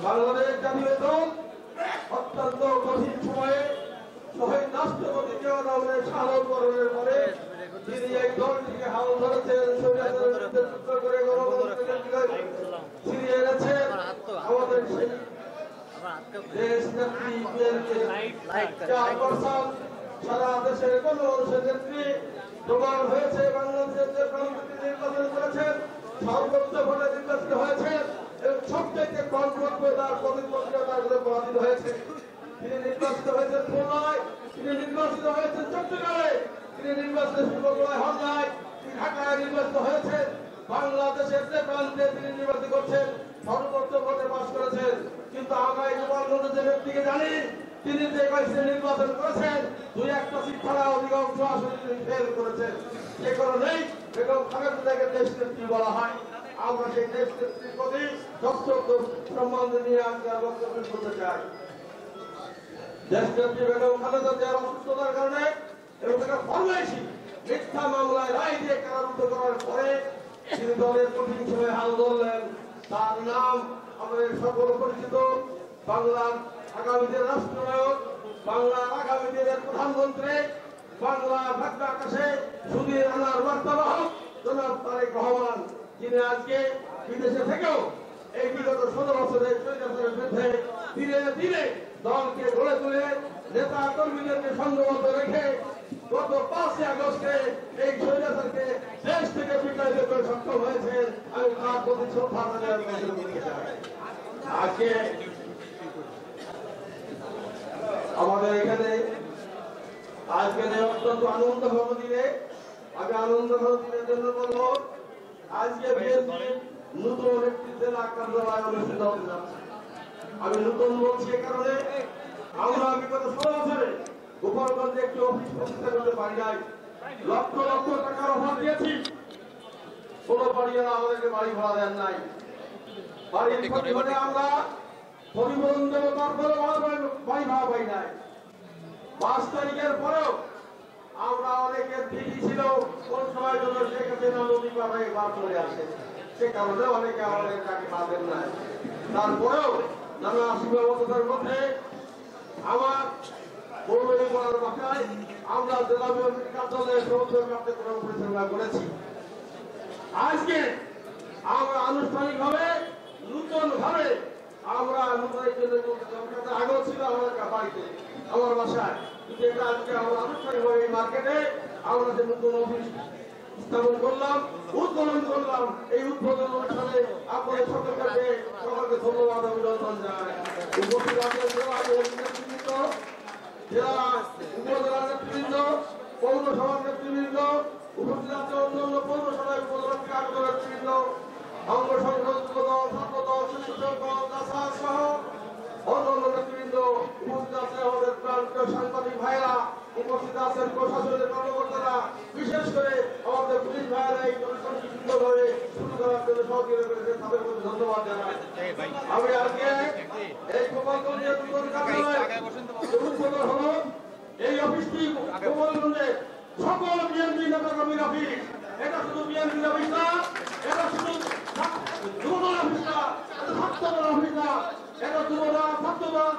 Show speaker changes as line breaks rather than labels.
বাংলাদেশ জাতীয় দল অত্যন্ত কঠিন সময়ে শহীদ রাষ্ট্রপতি জিয়াউর রহমানের শাহাদত-বরণের পরে তিনি এই দলটিকে হাল ধরেছেন, করে গণতন্ত্রকে ছিনিয়ে এনেছেন। আমাদের সেই দেশ নেত্রী সারা দেশের কোন মানুষের নেত্রী প্রমাণ হয়েছে। বাংলাদেশের যে প্রান্তে নির্বাচন করেছেন সর্বোচ্চ ভোটে নির্বাচিত হয়েছে এবং সবচেয়ে কম ভোট পেয়ে তার প্রতিদ্বন্দ্বিতার পরাজিত হয়েছে। তিনি নির্বাচিত হয়েছেন খুলনায়, তিনি নির্বাচিত হয়েছেন চট্টগ্রামে, তিনি নির্বাচিত শিবগঞ্জে হন নাই, তিনি ঢাকায় নির্বাচিত হয়েছেন। বাংলাদেশের যে প্রান্তে তিনি নির্বাচিত করছেন সর্বোচ্চ ভোটে পাশ করেছেন। কিন্তু আমরা এই গোপালগঞ্জের ব্যক্তিকে জানি তিনি যে কয়েকটি নির্বাচন করেছেন দুই একটা সিট ছাড়া অধিকাংশ আসনে তিনি ফেল করেছেন। সে কারণেই বেগম খালেদা জিয়াকে দেশ নেত্রী বলা হয়। আমরা সেই দেশ নেত্রীর প্রতি যথাযথ সম্মান নিয়ে আজকে বক্তব্য করতে চাই। দেশ নেত্রী বেগম খালেদা জিয়ার অসুস্থতার কারণে এবং তাকে ফরমাইশি মিথ্যা মামলায় রায় দিয়ে কারারুদ্ধ করার পরে তিনি দলের কঠিন সময়ে হাল ধরলেন। তার নাম আমাদের সকল পরিচিত, বাংলার আগামী দিনের রাষ্ট্রনায়ক, বাংলার আগামী দিনের প্রধানমন্ত্রী, বাংলার ভাগ্য আকাশে সুদীর আনার বার্তাবাহক জনাব তারেক রহমান, যিনি আজকে বিদেশে থেকেও এই বিগত 16 বছরের স্বৈরাচারের বিরুদ্ধে ধীরে ধীরে দলকে গড়ে তুলে নেতা কর্মীদেরকে সংঘবদ্ধ রেখে গত 5 আগস্টে এই স্বৈরাচারকে দেশ থেকে বিতাড়িত করে সক্ষম হয়েছে। আমি তার প্রতি শ্রদ্ধা জানাতে চাই। আজকে আমাদের এখানে আজকে অত্যন্ত আনন্দ ঘন দিনে আমি আনন্দ ঘন দিনের জন্য বলবো আজকে বিএনপি নতুন একটি জেলা কার্যালয় অনুষ্ঠিত হতে যাচ্ছে। আমি নতুন বলছি এ কারণে আমরা বিগত 16 বছরে গোপালগঞ্জে একটি অফিস প্রতিষ্ঠা করতে পারি নাই। লক্ষ লক্ষ টাকার অফার দিয়েছি, কোনো বাড়িওয়ালা আমাদেরকে বাড়ি ভাড়া দেন নাই। বাড়ির প্রতিবাদে আমরা পরিবহন দেবো, তারপরে বাড়ি ভাড়া পাই নাই। 5 তারিখের পরেও আমরা অনেকের দিদি ছিল কোন সময় জন্য শেখ হাসিনা নদী পাড়ে বার চলে আসে, সে কারণে অনেকে আমাদের তাকে পাবেন না। তারপরেও নানা অসুবিধার মধ্যে আমার পৌরী করার বাসায় আমরা জেলা বিএনপির কার্যালয়ে সমুদ্র কার্যক্রম পরিচালনা করেছি। আজকে আমরা আনুষ্ঠানিকভাবে নতুন ভাবে আমরা নতুনের জন্য আগেও ছিল আমাদের বাড়িতে আমার বাসায়, কিন্তু এটা আজকে আমরা আনুষ্ঠানিকভাবে এই মার্কেটে আমরা যে নতুন অফিস স্থাপন করলাম, উদ্বোধন করলাম। এই উদ্বোধন অনুষ্ঠানে আপনাদের সকলকে ধন্যবাদ, অভিনন্দন জানাই। উপস্থিত আছেন জেলা উপজেলা নেতৃবৃন্দ, পৌরসভার নেতৃবৃন্দ, উপস্থিত আছে অন্যান্য পৌরসভায় উপজেলা কার্য নেতৃবৃন্দ, অঙ্গ সংগঠন, ছাত্র দল, শিশু সংগঠন, জাসাদ সহ অন্যান্য নেতৃবৃন্দ, উপস্থিত আছে আমাদের প্রান্তীয় সাংবাদিক ভাইরা, উপস্থিত আছেন প্রশাসনের কর্মকর্তারা, বিশেষ করে আমাদের পুলিশ ভাইরা এই অনুষ্ঠানটি সুন্দরভাবে শুরু করার জন্য সহযোগিতা করেছে, তাদের প্রতি ধন্যবাদ জানাই। আমি আজকে এই গোপালগঞ্জের নতুন কার্যালয় উদ্বোধন হলো। এই অফিসটি গোপালগঞ্জে সকল বিএনপি নেতাকর্মীর অফিস। এটা শুধু বিএনপির অফিস না, এটা শুধু যুবদল অফিস না, এটা ছাত্রদল অফিস না, এটা যুবদল, ছাত্রদল,